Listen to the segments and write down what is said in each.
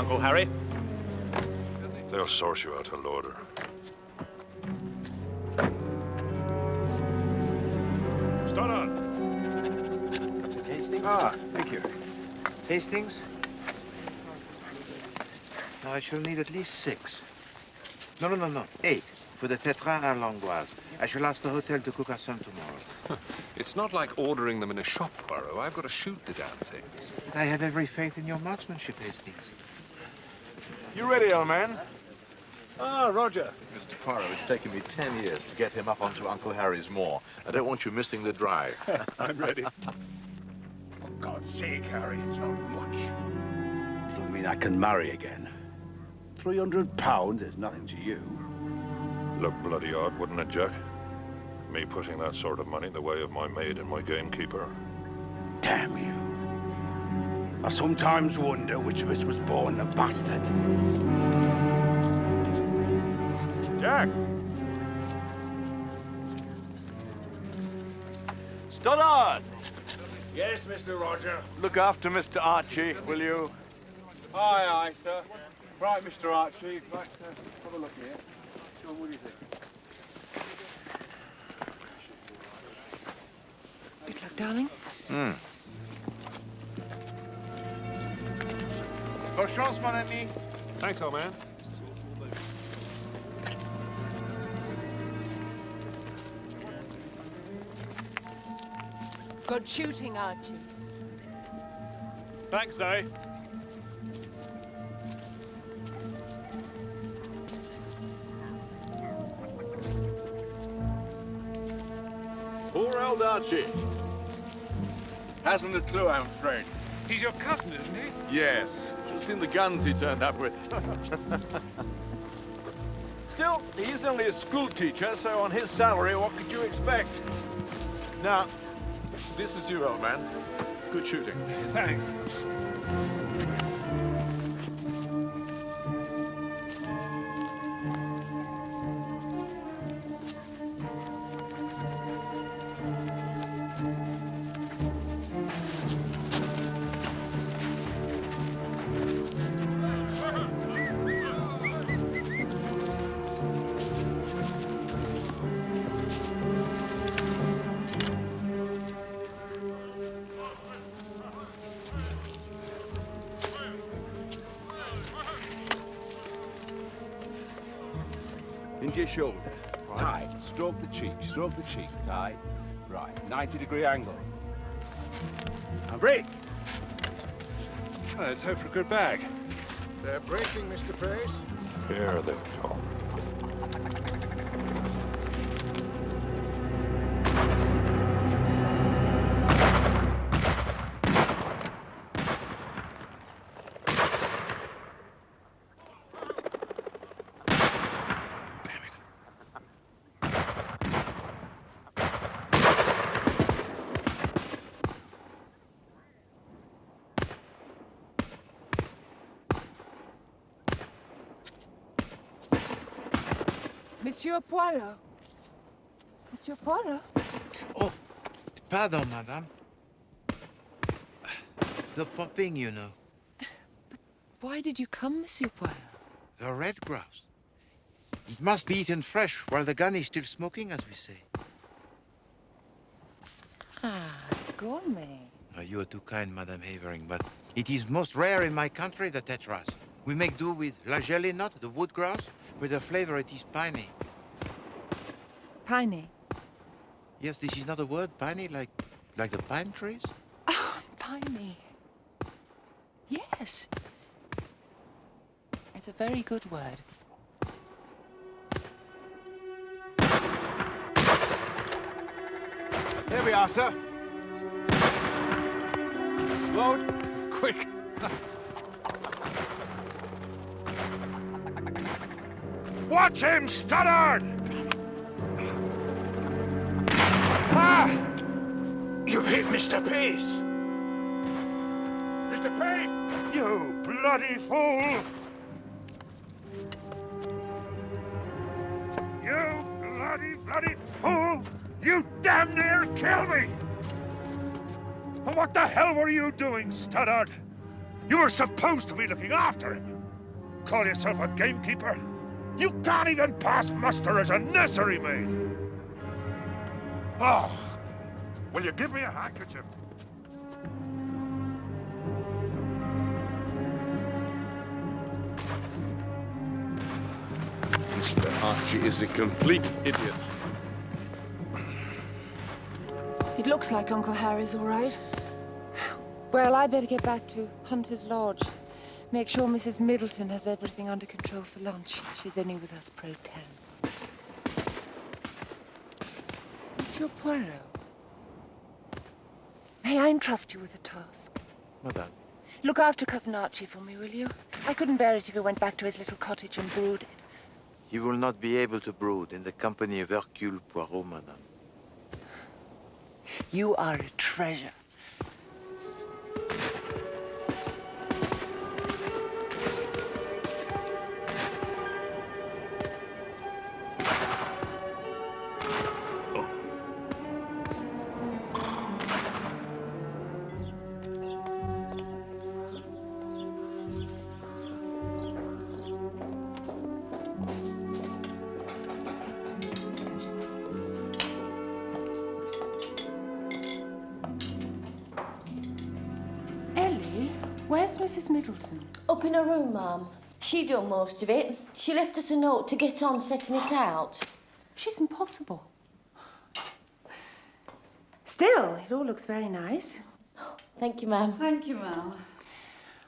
Uncle Harry. They'll source you out a loader. Start on. Captain Hastings? Ah, thank you. Hastings? Now, I shall need at least 6. No. 8. For the tetra à l'angoisse. I shall ask the hotel to cook us some tomorrow. It's not like ordering them in a shop, Poirot. I've got to shoot the damn things. I have every faith in your marksmanship, Hastings. You ready, old man? Ah, Roger. Mr. Poirot, it's taken me 10 years to get him up onto Uncle Harry's moor. I don't want you missing the drive. I'm ready. For God's sake, Harry, it's not much. Doesn't mean I can marry again. £300 is nothing to you. Look bloody odd, wouldn't it, Jack? Me putting that sort of money in the way of my maid and my gamekeeper. Damn you. I sometimes wonder which of us was born a bastard. Jack! Stoddard! Yes, Mr. Roger. Look after Mr. Archie, will you? Aye, sir. Right, Mr. Archie. Right, have a look here. John, what do you think? Good luck, darling. Bonne chance, mon ami. Thanks, old man. Good shooting, Archie. Thanks, Zoe. Poor old Archie. Hasn't a clue, I'm afraid. He's your cousin, isn't he? Yes. Should have seen the guns he turned up with. Still, he's only a school teacher, so on his salary, what could you expect? Now, this is you, old man. Good shooting. Thanks. Into your shoulder. Tight. Stroke the cheek. Stroke the cheek. Tight. Right. 90-degree angle. Now break. Well, let's hope for a good bag. They're breaking, Mr. Pace. Here they come. Monsieur Poirot. Monsieur Poirot? Oh, pardon, madame. The popping, you know. But why did you come, Monsieur Poirot? The red grouse. It must be eaten fresh while the gun is still smoking, as we say. Ah, gourmet. You are too kind, Madame Havering, but it is most rare in my country, the tetras. We make do with la gelée nut, the wood grouse. With the flavor, it is piney. Piney? Yes, this is not a word, piney, like the pine trees? Oh, piney. Yes. It's a very good word. There we are, sir. Slow, quick. Watch him, Stoddard! Ah! You hit Mr. Pace! Mr. Pace! You bloody fool! You bloody fool! You damn near killed me! And what the hell were you doing, Stoddard? You were supposed to be looking after him. call yourself a gamekeeper? You can't even pass muster as a nursery maid! Oh! Will you give me a handkerchief? Mr. Archie is a complete idiot. It looks like Uncle Harry's all right. Well, I better get back to Hunter's Lodge. Make sure Mrs. Middleton has everything under control for lunch. She's only with us pro tem. Monsieur Poirot, may I entrust you with a task? Madame. Look after Cousin Archie for me, will you? I couldn't bear it if he went back to his little cottage and brooded. You will not be able to brood in the company of Hercule Poirot, madame. You are a treasure. Where's Mrs. Middleton? Up in her room, ma'am. She done most of it. She left us a note to get on setting it out. She's impossible. Still, it all looks very nice. Thank you, ma'am. Thank you, ma'am.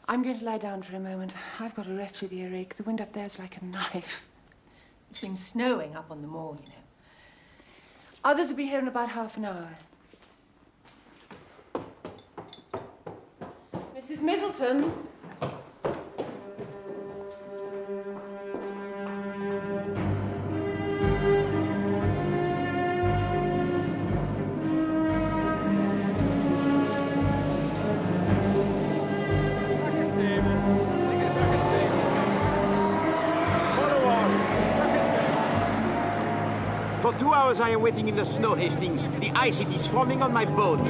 I'm going to lie down for a moment. I've got a wretched earache. The wind up there's like a knife. It's been snowing up on the moor, you know. Others will be here in about half an hour. Mrs. Middleton. For 2 hours I am waiting in the snow, Hastings. The ice, it is forming on my bones.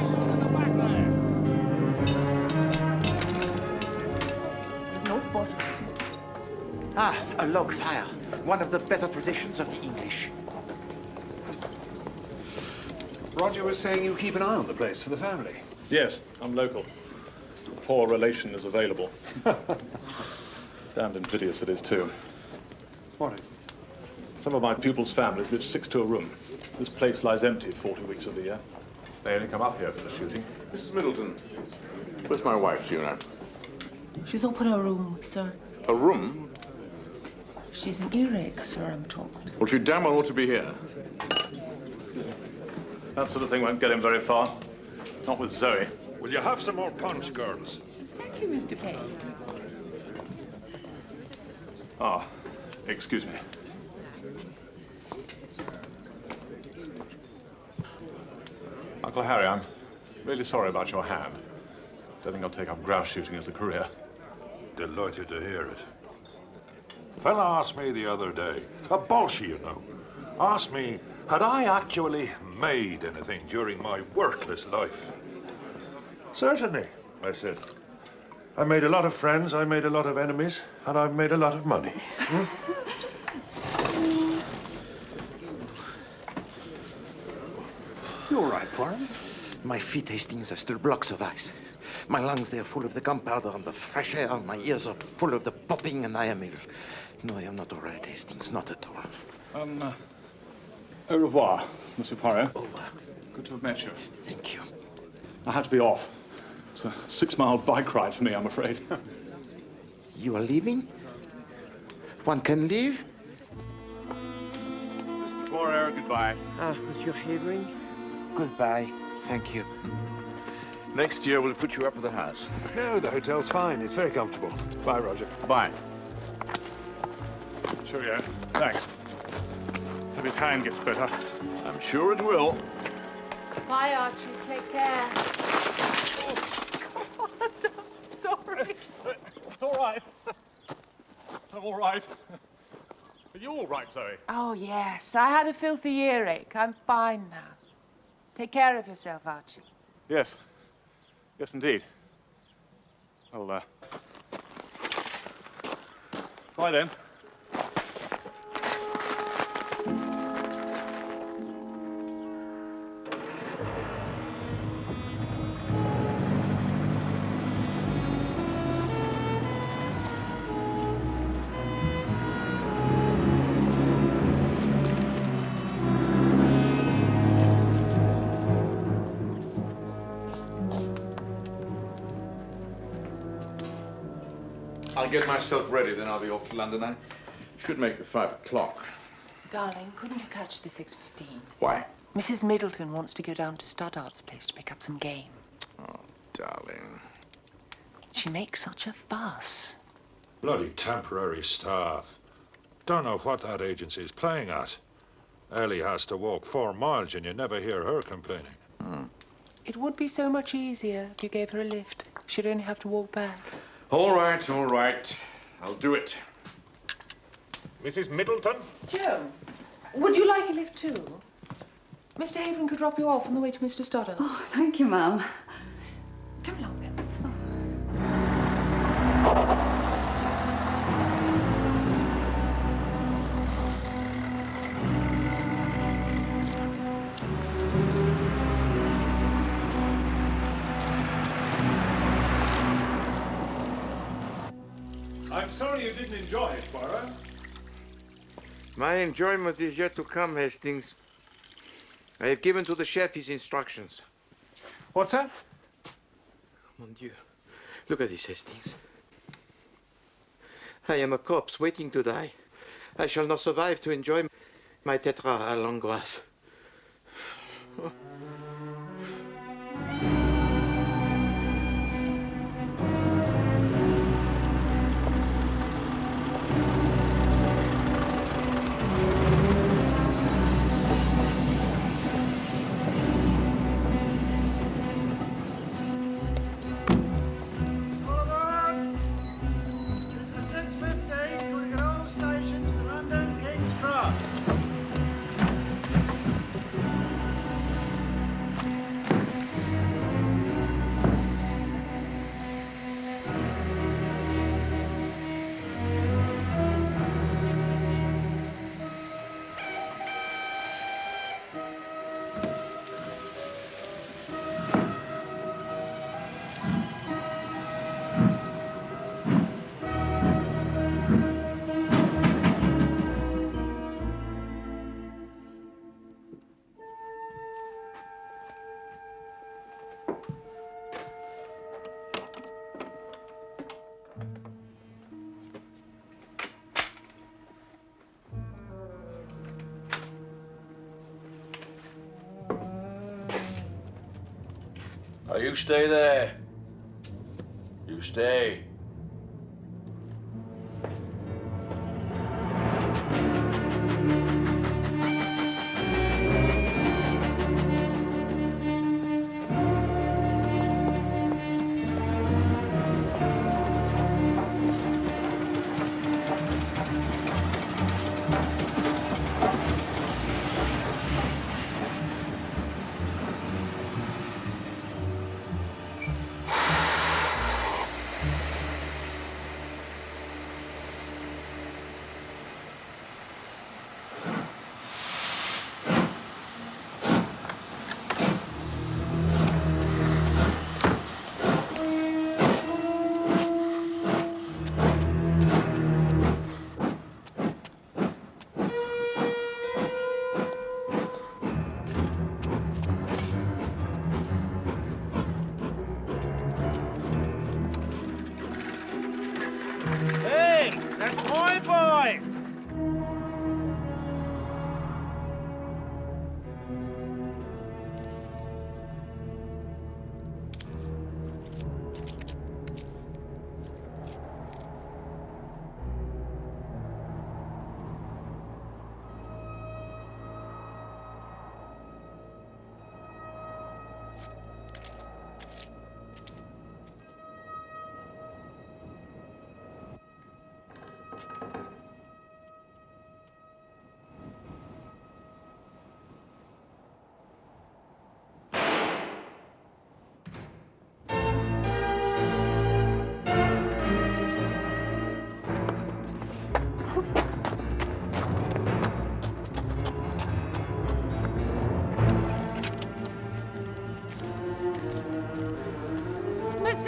Ah, a log fire. One of the better traditions of the English. Roger was saying you keep an eye on the place for the family. Yes, I'm local. A poor relation is available. Damned invidious it is, too. What is it? Some of my pupils' families live 6 to a room. This place lies empty 40 weeks of the year. They only come up here for the shooting. Mrs. Middleton, where's my wife, do you know? She's up in her room, sir. A room? She's an earache, sir, I'm told. Well, she damn well ought to be here. That sort of thing won't get him very far. Not with Zoe. Will you have some more punch, girls? Thank you, Mr. Pace. Ah, excuse me. Uncle Harry, I'm really sorry about your hand. Don't think I'll take up grouse shooting as a career. Delighted to hear it. A fella asked me the other day, a bolshy, you know, asked me, had I actually made anything during my worthless life? Certainly, I said. I made a lot of friends, I made a lot of enemies, and I've made a lot of money. You all right, Poirot? My feet, Hastings, are still blocks of ice. My lungs, they are full of the gunpowder and the fresh air, and my ears are full of the popping, and I am ill. No, I am not all right, Hastings, not at all. Au revoir, Monsieur Poirot. Oh, Good to have met you. thank you. I had to be off. It's a 6-mile bike ride for me, I'm afraid. You are leaving? One can leave? Mr. Poirot, goodbye. Ah, Monsieur Havering, goodbye. Thank you. Next year, we'll put you up at the house. No, the hotel's fine. It's very comfortable. Bye, Roger. Bye. Cheerio. Thanks. Hope his hand gets better. I'm sure it will. Bye, Archie. Take care. I'm sorry. It's all right. I'm all right. Are you all right, Zoe? Oh, yes. I had a filthy earache. I'm fine now. Take care of yourself, Archie. Yes. Yes, indeed. Well, Bye then. I'll get myself ready, then I'll be off to London. I should make the 5 o'clock. Darling, couldn't you catch the 6:15? Why? Mrs. Middleton wants to go down to Stoddard's place to pick up some game. Oh, darling. She makes such a fuss. Bloody temporary staff. Don't know what that agency's playing at. Ellie has to walk 4 miles and you never hear her complaining. It would be so much easier if you gave her a lift. She'd only have to walk back. All right, all right. I'll do it. Mrs. Middleton? Joe, would you like a lift too? Mr. Havering could drop you off on the way to Mr. Stoddard's. Oh, thank you, Mum. Come along then. I'm sorry you didn't enjoy it, Poirot. My enjoyment is yet to come, Hastings. I have given to the chef his instructions. What's that? Mon Dieu. Look at this, Hastings. I am a corpse waiting to die. I shall not survive to enjoy my tetra à l'angoisse. Oh. Now you stay there. You stay.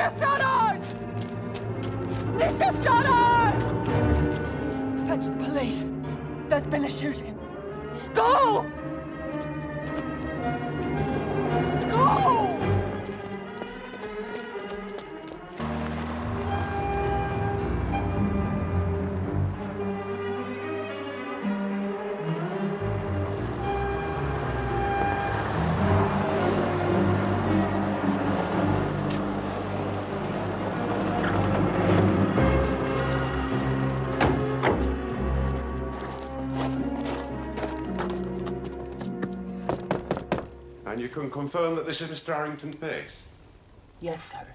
Mr. Stoddard! Mr. Stoddard! Fetch the police. There's been a shooting. Go! Go! And you can confirm that this is Mr. Harrington Pace? Yes, sir.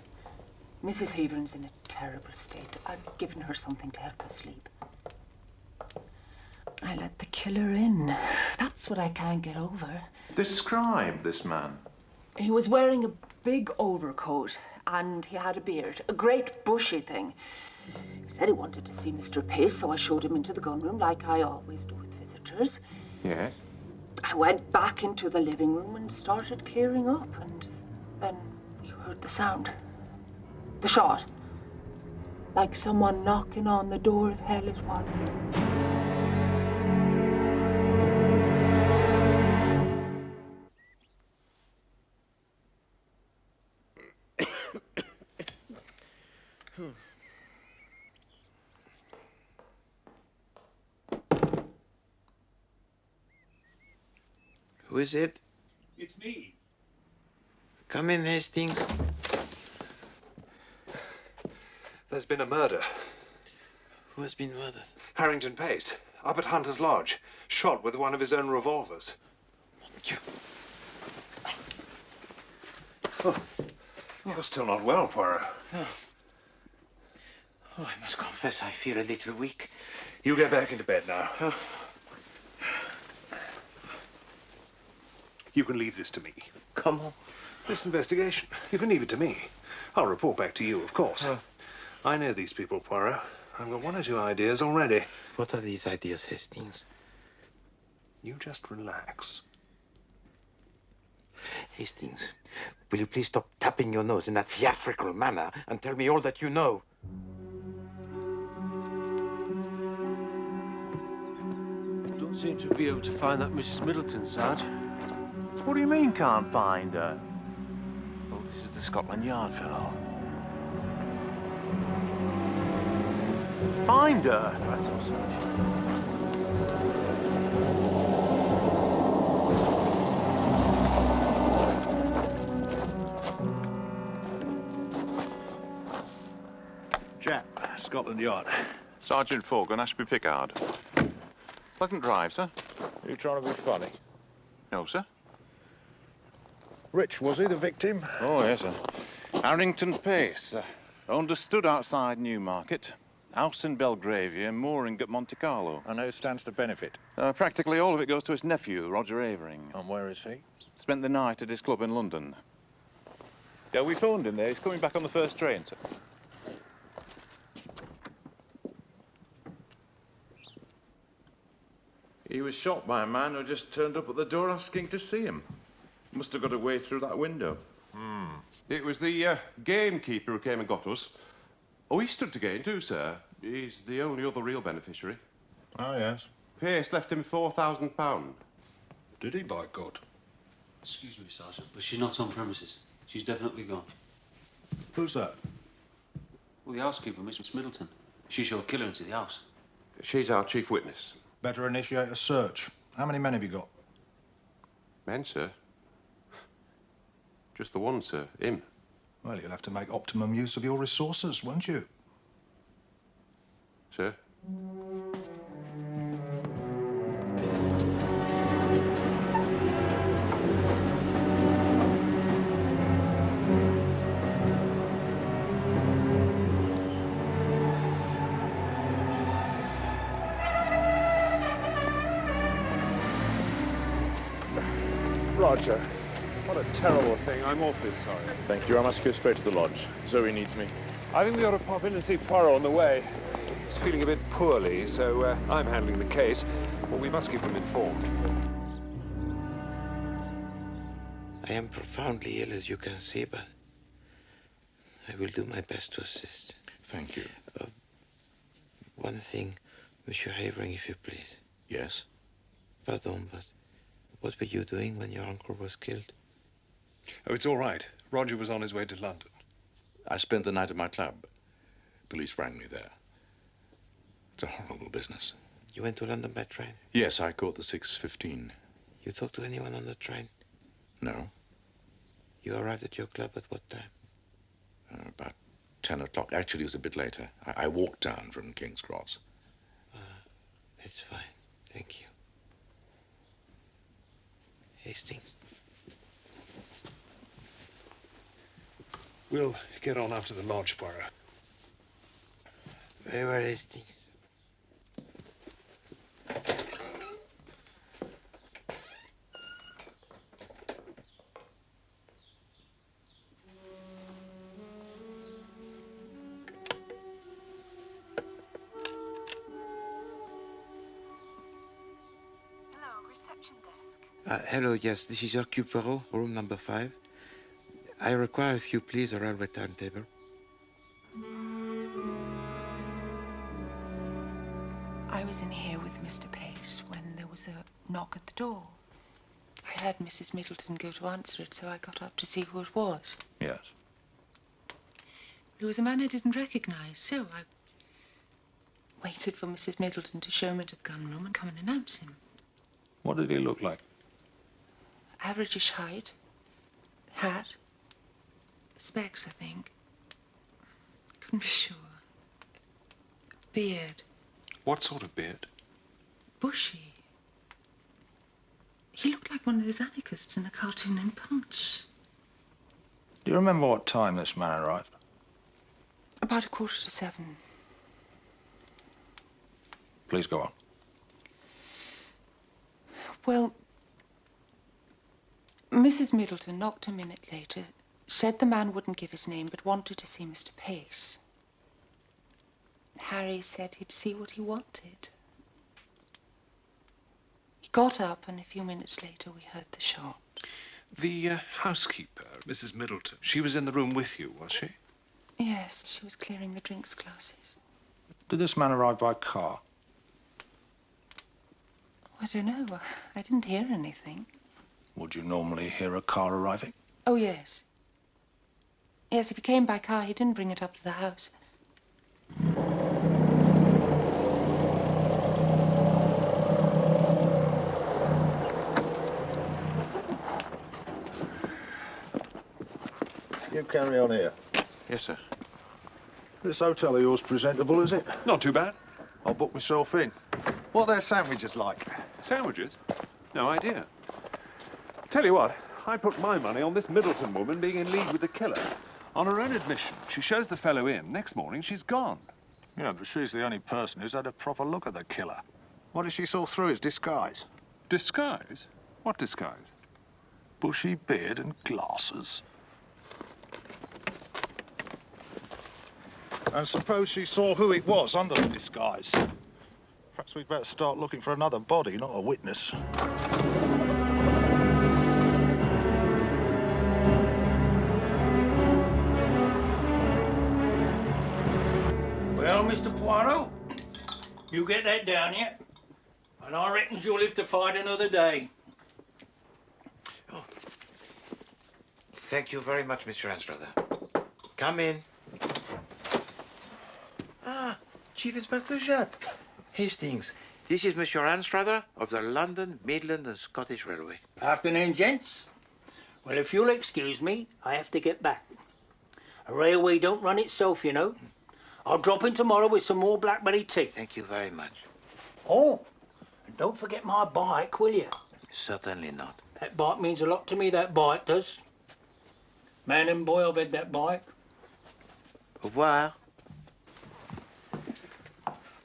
Mrs. Haven's in a terrible state. I've given her something to help her sleep. I let the killer in. That's what I can't get over. Describe this man. He was wearing a big overcoat and he had a beard, a great bushy thing. He said he wanted to see Mr. Pace, so I showed him into the gun room like I always do with visitors. Yes? I went back into the living room and started clearing up, and then you heard the sound. The shot. Like someone knocking on the door of hell it was. Who is it? It's me. Come in, Hastings. There's been a murder. Who has been murdered? Harrington Pace, up at Hunter's Lodge, shot with one of his own revolvers. Oh, you're still not well, Poirot. Oh, I must confess, I feel a little weak. You get back into bed now. Oh. You can leave this to me. Come on. This investigation, you can leave it to me. I'll report back to you, of course. I know these people, Poirot. I've got one or two ideas already. What are these ideas, Hastings? You just relax. Hastings, will you please stop tapping your nose in that theatrical manner and tell me all that you know? Don't seem to be able to find that Mrs. Middleton, Sarge. What do you mean, can't find her? Oh, this is the Scotland Yard fellow. Find her! That's all, Sarge. Jack, Scotland Yard. Sergeant Forgan, Ashby Pickard. Pleasant drive, sir. Are you trying to be funny? No, sir. Rich, was he, the victim? Oh, yes, sir. Harrington Pace. Understood outside Newmarket. House in Belgravia, mooring at Monte Carlo. And who stands to benefit? Practically all of it goes to his nephew, Roger Havering. And where is he? Spent the night at his club in London. Yeah, we phoned him there. He's coming back on the first train, sir. He was shot by a man who just turned up at the door asking to see him. Must have got away through that window. It was the gamekeeper who came and got us. Oh, he stood to gain too, sir. He's the only other real beneficiary. Oh, yes. Pace left him £4,000. Did he, by God? Excuse me, Sergeant, but she's not on premises. She's definitely gone. Who's that? Well, the housekeeper, Miss Middleton. She showed a killer into the house. She's our chief witness. Better initiate a search. How many men have you got? Men, sir? Just the one, sir. Him. Well, you'll have to make optimum use of your resources, won't you? Sir? Roger, what a terrible thing. I'm awfully sorry. Thank you. I must go straight to the lodge. Zoe needs me. I think we ought to pop in and see Poirot on the way. He's feeling a bit poorly, so I'm handling the case. Well, we must keep him informed. I am profoundly ill, as you can see, but I will do my best to assist. Thank you. One thing, Monsieur Havering, if you please. Yes? Pardon, but what were you doing when your uncle was killed? Oh, it's all right. Roger was on his way to London. I spent the night at my club. Police rang me there. It's a horrible business. You went to London by train? Yes, I caught the 6:15. You talked to anyone on the train? No. You arrived at your club at what time? About 10 o'clock. Actually, it was a bit later. I walked down from King's Cross. That's fine. Thank you. Hastings? We'll get on up to the lodge, Poirot. Very well, Hastings. Hello, yes, this is Hercule Poirot, room number 5. I require, if you please, a railway timetable. I was in here with Mr. Pace when there was a knock at the door. I heard Mrs. Middleton go to answer it, so I got up to see who it was. Yes. It was a man I didn't recognize, so I waited for Mrs. Middleton to show me to the gun room and come and announce him. What did he look like? Average-ish height, hat, specs, I think. Couldn't be sure. Beard. What sort of beard? Bushy. He looked like one of those anarchists in a cartoon in Punch. Do you remember what time this man arrived? About 7:15. Please go on. Well, Mrs. Middleton knocked a minute later, said the man wouldn't give his name, but wanted to see Mr. Pace. Harry said he'd see what he wanted. He got up, and a few minutes later we heard the shot. The housekeeper, Mrs. Middleton, she was in the room with you, was she? Yes, she was clearing the drinks glasses. Did this man arrive by car? I don't know. I didn't hear anything. Would you normally hear a car arriving? Oh, yes. Yes, if he came by car, he didn't bring it up to the house. You carry on here. Yes, sir. This hotel of yours presentable, is it? Not too bad. I'll book myself in. What are their sandwiches like? Sandwiches? No idea. Tell you what, I put my money on this Middleton woman being in league with the killer. On her own admission, she shows the fellow in. Next morning, she's gone. Yeah, but she's the only person who's had a proper look at the killer. What if she saw through his disguise? Disguise? What disguise? Bushy beard and glasses. And suppose she saw who it was under the disguise. Perhaps we'd better start looking for another body, not a witness. Well, Mr. Poirot, you get that down yet? And I reckon you'll live to fight another day. Oh. Thank you very much, Mr. Anstruther. Come in. Ah, Chief Inspector Jupp. Hastings, this is Monsieur Anstruther of the London, Midland and Scottish Railway. Afternoon, gents. Well, if you'll excuse me, I have to get back. A railway don't run itself, you know. I'll drop in tomorrow with some more blackberry tea. Thank you very much. Oh, and don't forget my bike, will you? Certainly not. That bike means a lot to me, that bike does. Man and boy, I've had that bike. Au revoir.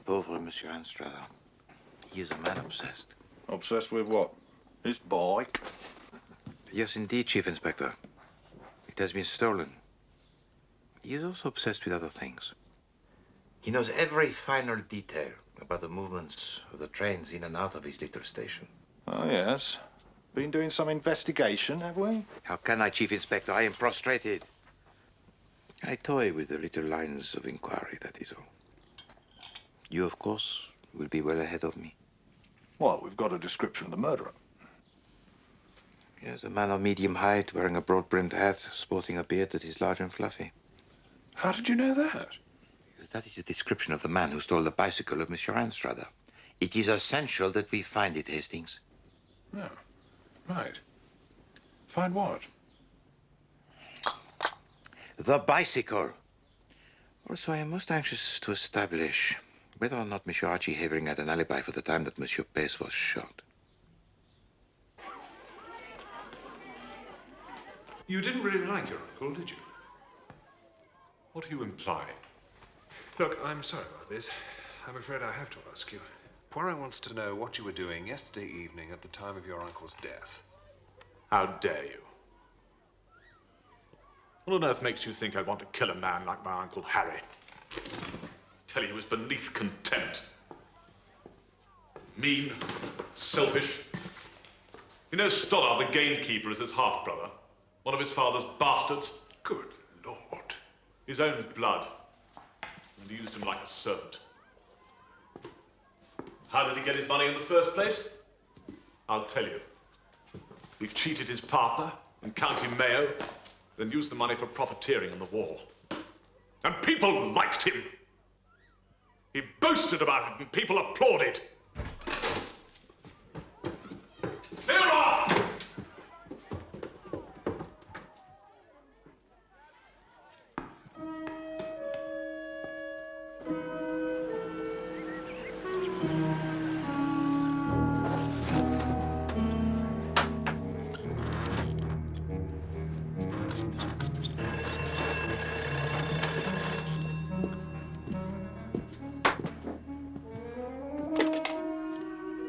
Pauvre Monsieur Anstruther. He is a man obsessed. Obsessed with what? His bike? Yes, indeed, Chief Inspector. It has been stolen. He is also obsessed with other things. He knows every final detail about the movements of the trains in and out of his little station. Oh, yes. Been doing some investigation, have we? How can I, Chief Inspector? I am prostrated. I toy with the little lines of inquiry, that is all. You, of course, will be well ahead of me. Well, we've got a description of the murderer. Yes, a man of medium height, wearing a broad-brimmed hat, sporting a beard that is large and fluffy. How did you know that? Because that is a description of the man who stole the bicycle of Monsieur Anstruther. It is essential that we find it, Hastings. No. Right. Find what? The bicycle. Also, I am most anxious to establish whether or not Monsieur Archie Havering had an alibi for the time that Monsieur Pace was shot. You didn't really like your uncle, did you? What are you implying? Look, I'm sorry about this. I'm afraid I have to ask you. Poirot wants to know what you were doing yesterday evening at the time of your uncle's death. How dare you? What on earth makes you think I'd want to kill a man like my Uncle Harry? Tell you he was beneath contempt. Mean, selfish. You know Stoddard, the gamekeeper, is his half-brother. One of his father's bastards. Good Lord. His own blood. And he used him like a servant. How did he get his money in the first place? I'll tell you. We've cheated his partner in County Mayo, then used the money for profiteering in the war. And people liked him. He boasted about it and people applauded. Here are!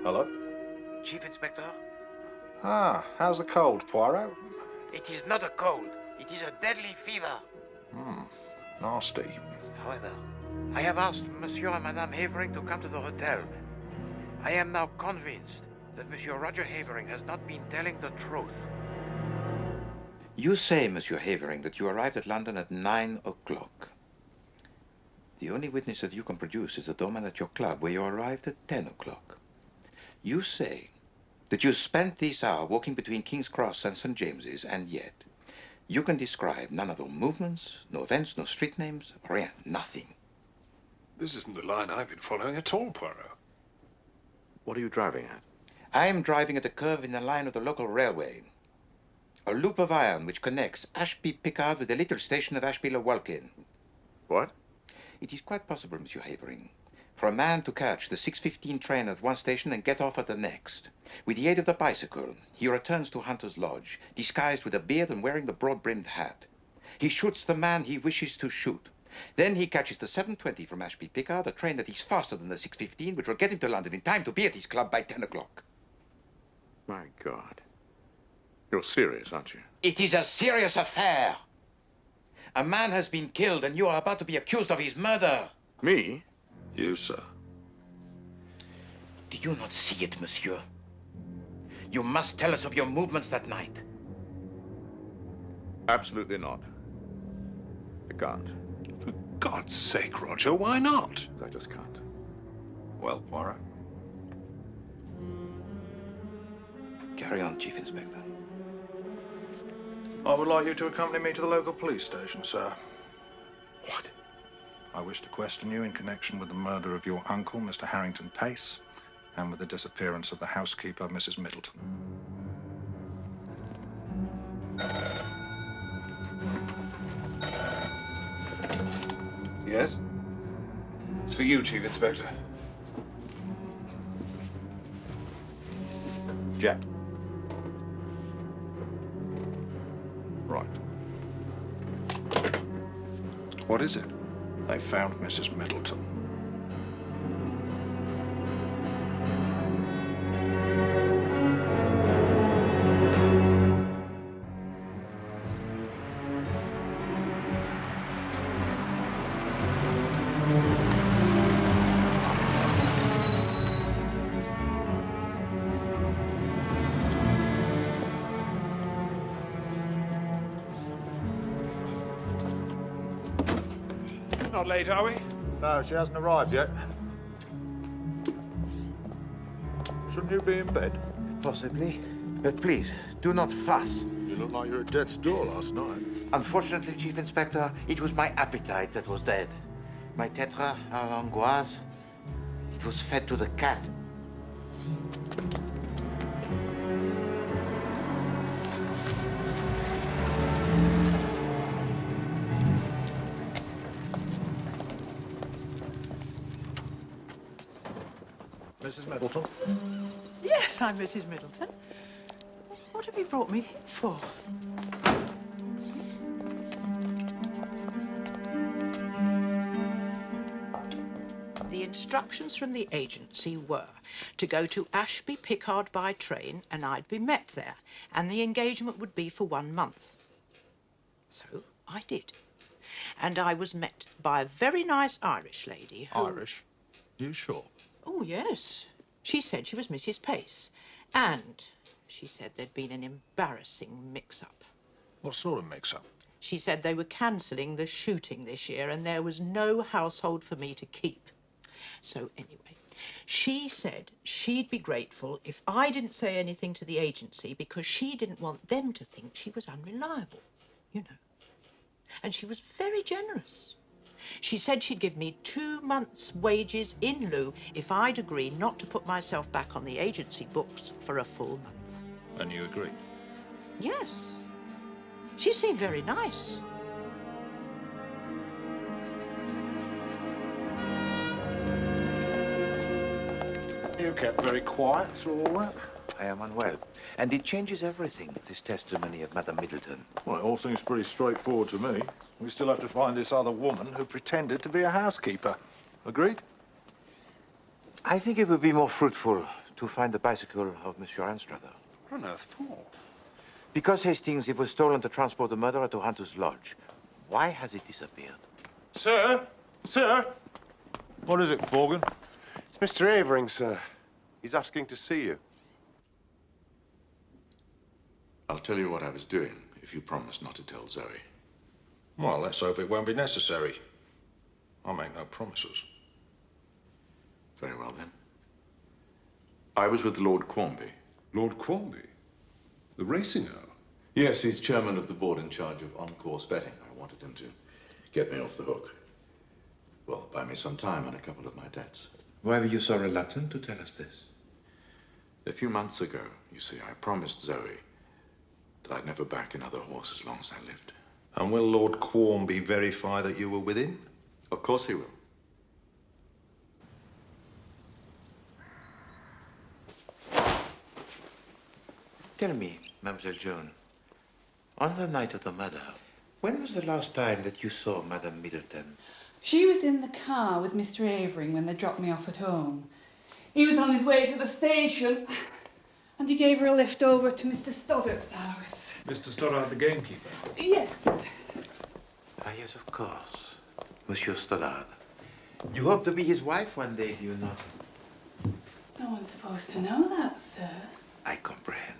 Hello? Chief Inspector? Ah, how's the cold, Poirot? It is not a cold. It is a deadly fever. Nasty. However, I have asked Monsieur and Madame Havering to come to the hotel. I am now convinced that Monsieur Roger Havering has not been telling the truth. You say, Monsieur Havering, that you arrived at London at 9 o'clock. The only witness that you can produce is the doorman at your club, where you arrived at 10 o'clock. You say that you spent this hour walking between King's Cross and St. James's, and yet you can describe none of your movements, no events, no street names, rien, nothing. This isn't the line I've been following at all, Poirot. What are you driving at? I am driving at a curve in the line of the local railway. A loop of iron which connects Ashby-Pickard with the little station of Ashby-le-Walkin. What? It is quite possible, Monsieur Havering, for a man to catch the 6:15 train at one station and get off at the next. With the aid of the bicycle, he returns to Hunter's Lodge, disguised with a beard and wearing the broad-brimmed hat. He shoots the man he wishes to shoot. Then he catches the 7:20 from Ashby-Pickard, a train that is faster than the 6:15, which will get him to London in time to be at his club by 10 o'clock. My God. You're serious, aren't you? It is a serious affair. A man has been killed, and you are about to be accused of his murder. Me? You, sir. Do you not see it, monsieur? You must tell us of your movements that night. Absolutely not. I can't. For God's sake, Roger, why not? I just can't. Well, Poirot. Carry on, Chief Inspector. I would like you to accompany me to the local police station, sir. What? I wish to question you in connection with the murder of your uncle, Mr. Harrington Pace, and with the disappearance of the housekeeper, Mrs. Middleton. Yes? It's for you, Chief Inspector. Jack. Right. What is it? They found Mrs. Middleton. Not late, are we? No, she hasn't arrived yet. Shouldn't you be in bed? Possibly. But please, do not fuss. You looked like you were at death's door last night. Unfortunately, Chief Inspector, it was my appetite that was dead. My tetra à l'angoisse, it was fed to the cat. Mrs. Middleton? Yes, I'm Mrs. Middleton. What have you brought me here for? The instructions from the agency were to go to Ashby Pickard by train, and I'd be met there, and the engagement would be for 1 month. So I did. And I was met by a very nice Irish lady who... Irish? You sure? Oh, yes. She said she was Mrs. Pace. And she said there'd been an embarrassing mix-up. What sort of mix-up? She said they were cancelling the shooting this year and there was no household for me to keep. So anyway, she said she'd be grateful if I didn't say anything to the agency because she didn't want them to think she was unreliable, you know. And she was very generous. She said she'd give me 2 months' wages in lieu if I'd agree not to put myself back on the agency books for a full month. And you agreed? Yes. She seemed very nice. You kept very quiet through all that. I am unwell, and it changes everything, this testimony of Madame Middleton. Well, it all seems pretty straightforward to me. We still have to find this other woman who pretended to be a housekeeper. Agreed? I think it would be more fruitful to find the bicycle of Monsieur Anstruther. What on earth for? Because, Hastings, it was stolen to transport the murderer to Hunter's Lodge. Why has it disappeared? Sir? Sir? What is it, Forgan? It's Mr. Avering, sir. He's asking to see you. I'll tell you what I was doing if you promise not to tell Zoe. Well, let's hope it won't be necessary. I'll make no promises. Very well, then. I was with Lord Quarmby. Lord Quarmby? The racing earl? Yes, he's chairman of the board in charge of on-course betting. I wanted him to get me off the hook. Well, buy me some time on a couple of my debts. Why were you so reluctant to tell us this? A few months ago, you see, I promised Zoe that I'd never back another horse as long as I lived. And will Lord Quarmby verify that you were with him? Of course he will. Tell me, Mademoiselle Joan, on the night of the murder, when was the last time that you saw Madame Middleton? She was in the car with Mr. Avering when they dropped me off at home. He was on his way to the station, and he gave her a lift over to Mr. Stoddart's house. Mr. Stoddart, the gamekeeper? Yes. Ah, yes, of course. Monsieur Stoddart. You hope to be his wife one day, do you not? No one's supposed to know that, sir. I comprehend.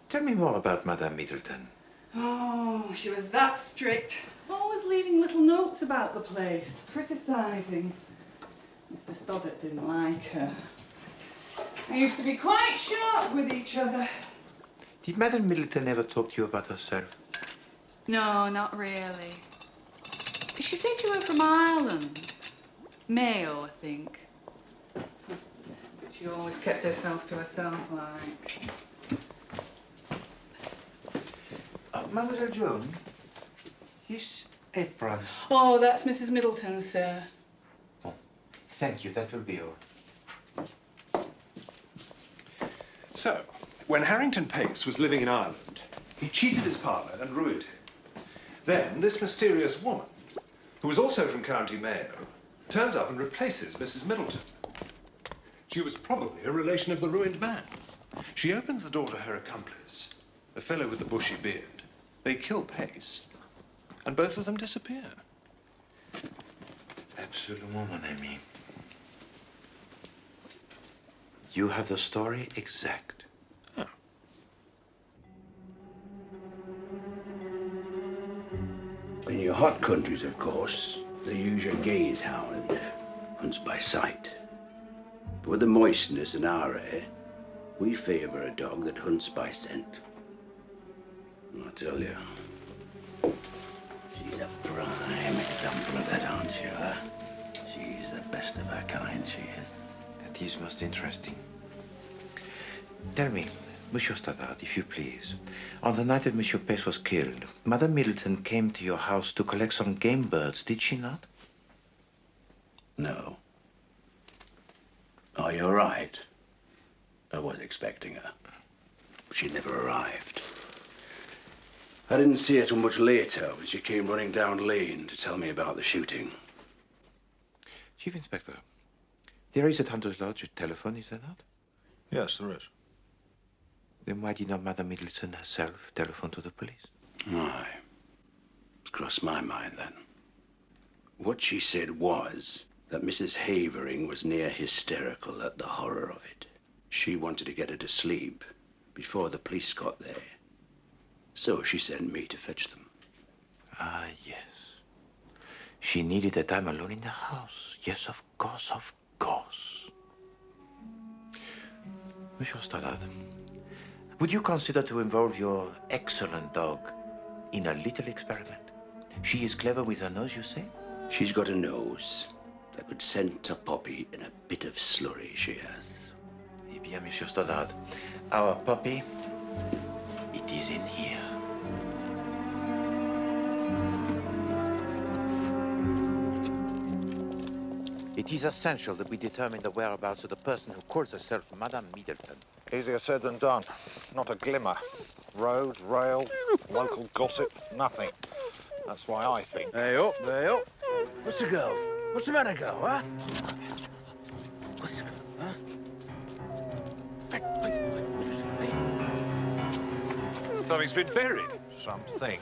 Tell me more about Madame Middleton. Oh, she was that strict. Always leaving little notes about the place, criticising. Mr. Stoddart didn't like her. They used to be quite sharp with each other. Did Madame Middleton ever talk to you about herself? No, not really. She said you were from Ireland. Mayo, I think. But she always kept herself to herself, like. Mademoiselle Joan, this apron. Oh, that's Mrs. Middleton, sir. Oh, thank you. That will be all. So, when Harrington Pace was living in Ireland, he cheated his partner and ruined him. Then, this mysterious woman, who was also from County Mayo, turns up and replaces Mrs. Middleton. She was probably a relation of the ruined man. She opens the door to her accomplice, a fellow with a bushy beard. They kill Pace, and both of them disappear. Absolument, mon ami. You have the story exact. Oh. And you hot countries, of course, they use your gaze hound, hunts by sight. But with the moistness in our air, we favour a dog that hunts by scent. And I tell you, she's a prime example of that, aren't she, huh? She's the best of her kind, she is. That is most interesting. Tell me, Monsieur Stoddard, if you please, on the night that Monsieur Pace was killed, Madame Middleton came to your house to collect some game birds, did she not? No. Oh, you're right. I was expecting her. But she never arrived. I didn't see her till much later when she came running down lane to tell me about the shooting. Chief Inspector, there is at Hunter's Lodge a telephone, is there not? Yes, there is. Then why did not Madame Middleton herself telephone to the police? Aye. Crossed my mind then. What she said was that Mrs. Havering was near hysterical at the horror of it. She wanted to get her to sleep before the police got there. So she sent me to fetch them. Ah, yes. She needed the time alone in the house. Yes, of course, of course. Monsieur Stoddard, would you consider to involve your excellent dog in a little experiment? She is clever with her nose, you say? She's got a nose that could scent a puppy in a bit of slurry, she has. Eh bien, Monsieur Stoddard, our puppy, it is in here. It is essential that we determine the whereabouts of the person who calls herself Madame Middleton. Easier said than done. Not a glimmer. Road, rail, local gossip, nothing. That's why I think. Hey up, hey up. What's the go? What's the matter, girl, huh? What's the go, huh? Wait. Something's been buried. Something.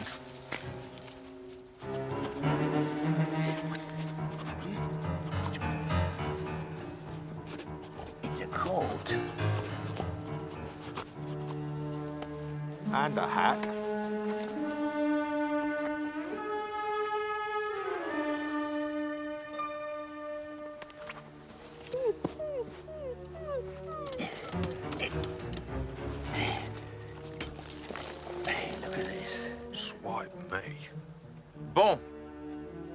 It's a coat. And a hat. Bon.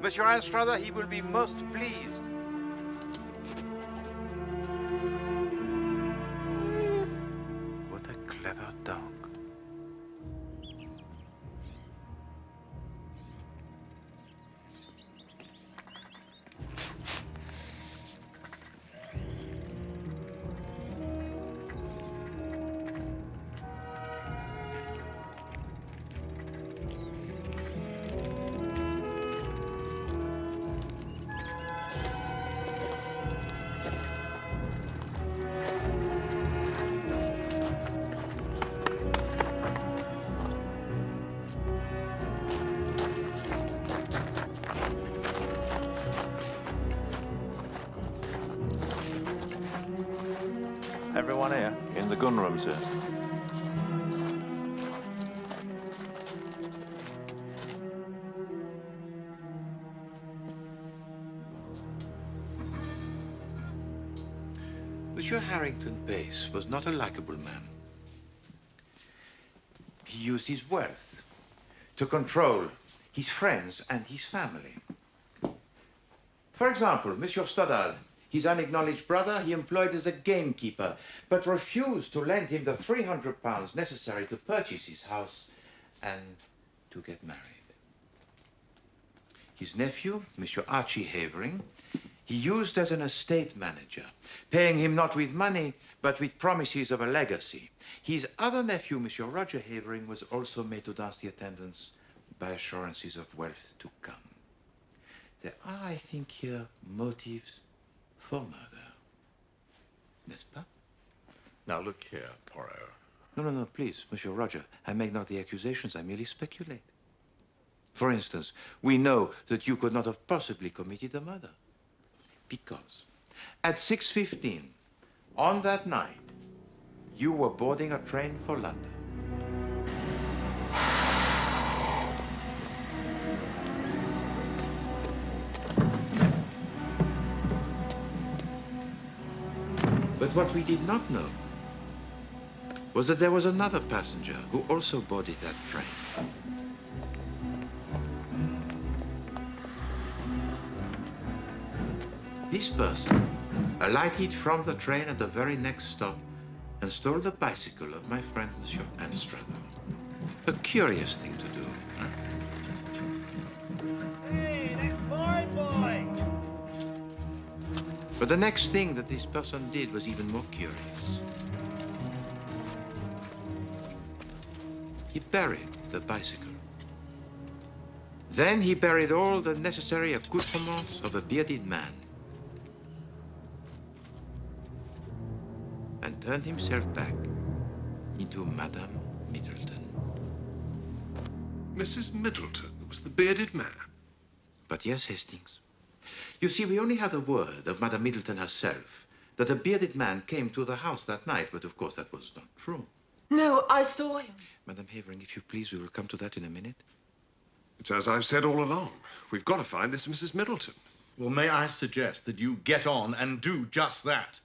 Monsieur Anstruther, he will be most pleased. What a clever dog. Everyone here? In the gunroom, sir. Monsieur Harrington Pace was not a likable man. He used his wealth to control his friends and his family. For example, Monsieur Stoddard, his unacknowledged brother, he employed as a gamekeeper, but refused to lend him the £300 necessary to purchase his house and to get married. His nephew, Monsieur Archie Havering, he used as an estate manager, paying him not with money, but with promises of a legacy. His other nephew, Monsieur Roger Havering, was also made to dance the attendance by assurances of wealth to come. There are, I think, here motives for murder. N'est-ce pas? Now, look here, Poirot. No, please, Monsieur Roger. I make not the accusations, I merely speculate. For instance, we know that you could not have possibly committed the murder. Because at 6:15, on that night, you were boarding a train for London. But what we did not know was that there was another passenger who also boarded that train. This person alighted from the train at the very next stop and stole the bicycle of my friend, Monsieur Anstruther. A curious thing to do, huh? Hey, that's fine, boy. But the next thing that this person did was even more curious. He buried the bicycle. Then he buried all the necessary accoutrements of a bearded man. And turned himself back into Madame Middleton. Mrs. Middleton was the bearded man? But yes, Hastings. You see, we only have the word of Madame Middleton herself that a bearded man came to the house that night, but of course that was not true. No, I saw him. Madame Havering, if you please, we will come to that in a minute. It's as I've said all along. We've got to find this Mrs. Middleton. Well, may I suggest that you get on and do just that?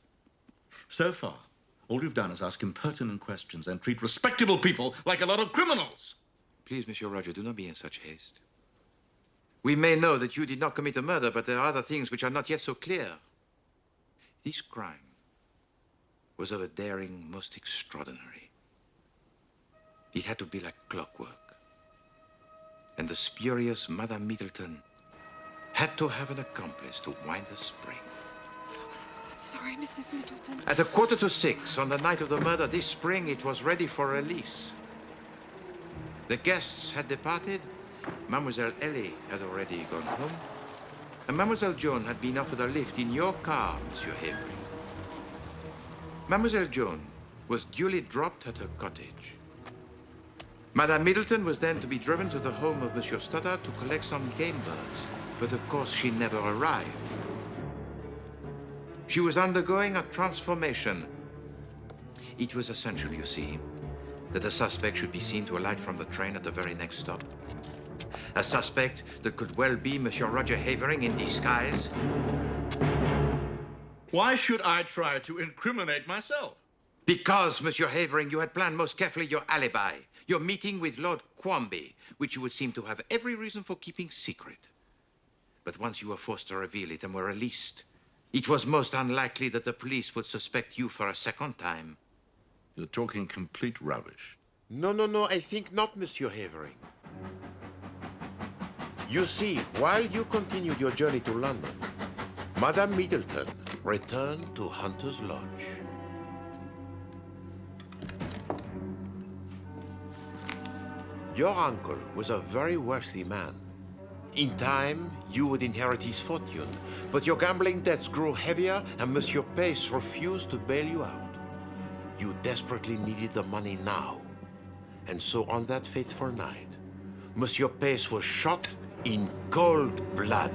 So far, all you've done is ask impertinent questions and treat respectable people like a lot of criminals. Please, Monsieur Roger, do not be in such haste. We may know that you did not commit a murder, but there are other things which are not yet so clear. This crime was of a daring most extraordinary. It had to be like clockwork. And the spurious Madame Middleton had to have an accomplice to wind the spring. I'm sorry, Mrs. Middleton. At 5:45 on the night of the murder this spring, it was ready for release. The guests had departed. Mademoiselle Ellie had already gone home. And Mademoiselle Joan had been offered a lift in your car, Monsieur Havering. Mademoiselle Joan was duly dropped at her cottage. Madame Middleton was then to be driven to the home of Monsieur Stoddard to collect some game birds. But of course, she never arrived. She was undergoing a transformation. It was essential, you see, that the suspect should be seen to alight from the train at the very next stop. A suspect that could well be Monsieur Roger Havering in disguise. Why should I try to incriminate myself? Because, Monsieur Havering, you had planned most carefully your alibi, your meeting with Lord Quamby, which you would seem to have every reason for keeping secret. But once you were forced to reveal it and were released, it was most unlikely that the police would suspect you for a second time. You're talking complete rubbish. No, I think not, Monsieur Havering. You see, while you continued your journey to London, Madame Middleton returned to Hunter's Lodge. Your uncle was a very wealthy man. In time, you would inherit his fortune, but your gambling debts grew heavier and Monsieur Pace refused to bail you out. You desperately needed the money now. And so on that fateful night, Monsieur Pace was shot in cold blood.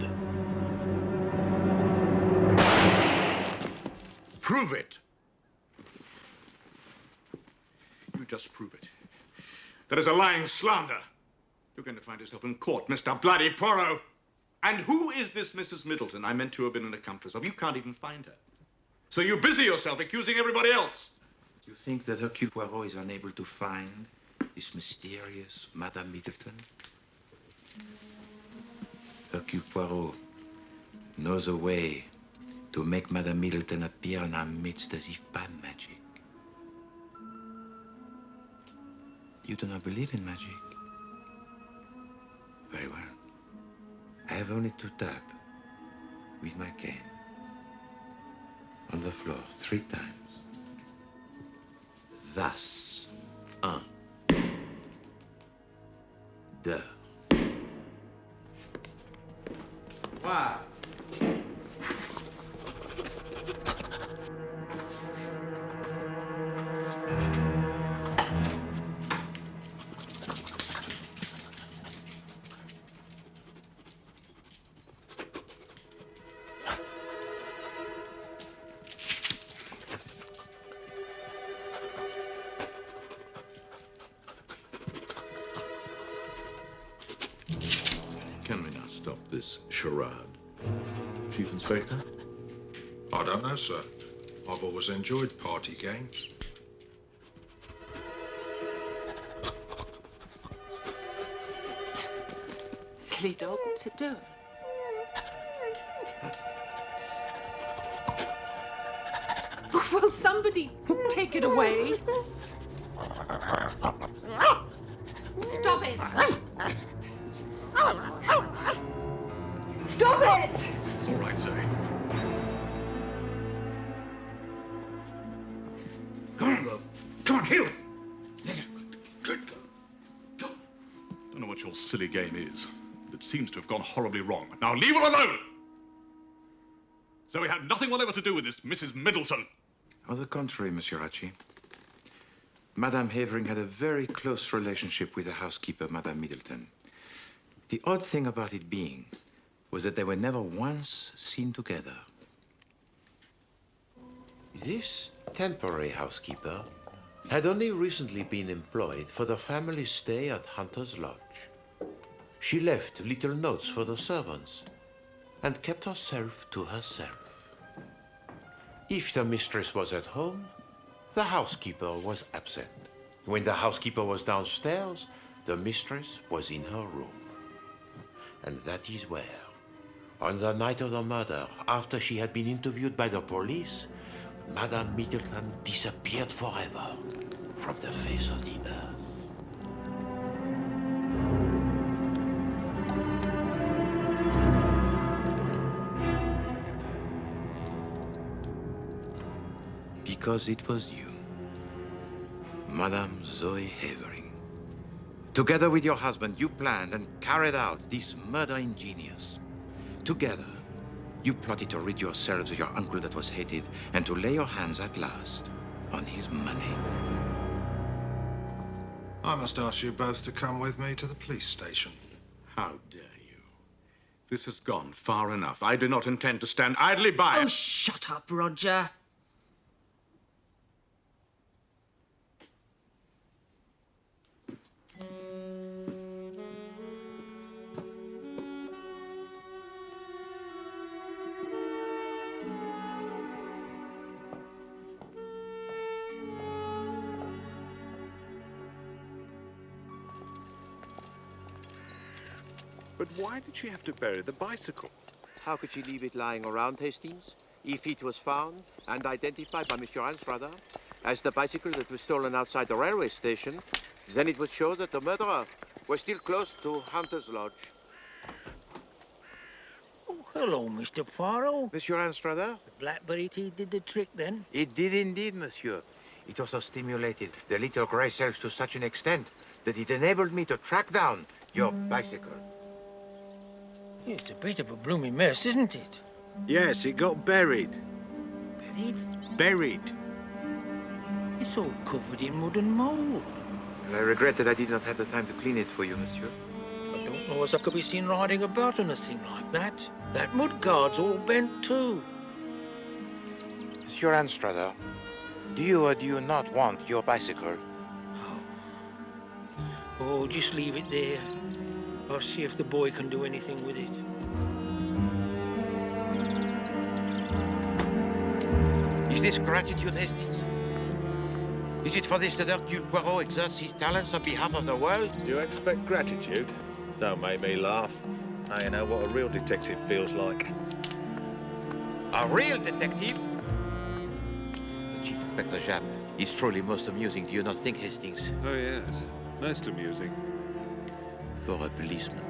Prove it. You just prove it. That is a lying slander. You're going to find yourself in court, Mr. Bloody Poirot. And who is this Mrs. Middleton I meant to have been an accomplice of? You can't even find her. So you busy yourself accusing everybody else. You think that Hercule Poirot is unable to find this mysterious Madame Middleton? Hercule Poirot knows a way to make Madame Middleton appear in our midst as if by magic. You do not believe in magic? Very well. I have only to tap with my cane on the floor 3 times. Thus, 1, 2, 3. Can we not stop this charade? Chief Inspector? I don't know, sir. I've always enjoyed party games. Silly dog, sit down. Will somebody take it away? Stop it! Stop it! It's all right, Zoe. Come on, Hugh! Good. Don't know what your silly game is. It seems to have gone horribly wrong. Now leave her alone! So we had nothing whatever to do with this Mrs. Middleton. On the contrary, Monsieur Archie. Madame Havering had a very close relationship with the housekeeper, Madame Middleton. The odd thing about it being was that they were never once seen together. This temporary housekeeper had only recently been employed for the family stay at Hunter's Lodge. She left little notes for the servants and kept herself to herself. If the mistress was at home, the housekeeper was absent. When the housekeeper was downstairs, the mistress was in her room. And that is where, on the night of the murder, after she had been interviewed by the police, Madame Middleton disappeared forever from the face of the earth. Because it was you, Madame Zoe Havering. Together with your husband, you planned and carried out this murder in genius. Together, you plotted to rid yourselves of your uncle that was hated and to lay your hands at last on his money. I must ask you both to come with me to the police station. How dare you? This has gone far enough. I do not intend to stand idly by. Oh, shut up, Roger. But why did she have to bury the bicycle? How could she leave it lying around, Hastings? If it was found and identified by Monsieur Anstruther as the bicycle that was stolen outside the railway station, then it would show that the murderer was still close to Hunter's Lodge. Oh, hello, Mr. Poirot. Monsieur Anstruther? The blackberry tea did the trick, then? It did indeed, monsieur. It also stimulated the little grey cells to such an extent that it enabled me to track down your bicycle. It's a bit of a blooming mess, isn't it? Yes, it got buried. Buried? Buried. It's all covered in mud and mould. And I regret that I did not have the time to clean it for you, monsieur. I don't know as I could be seen riding about on a thing like that. That mud guard's all bent too. Monsieur Anstruther, do you or do you not want your bicycle? Oh, just leave it there. I'll see if the boy can do anything with it. Is this gratitude, Hastings? Is it for this that Hercule Poirot exerts his talents on behalf of the world? You expect gratitude? Don't make me laugh. Now you know what a real detective feels like. A real detective? The Chief Inspector Japp is truly most amusing, do you not think, Hastings? Oh, yes. Most amusing. For a policeman.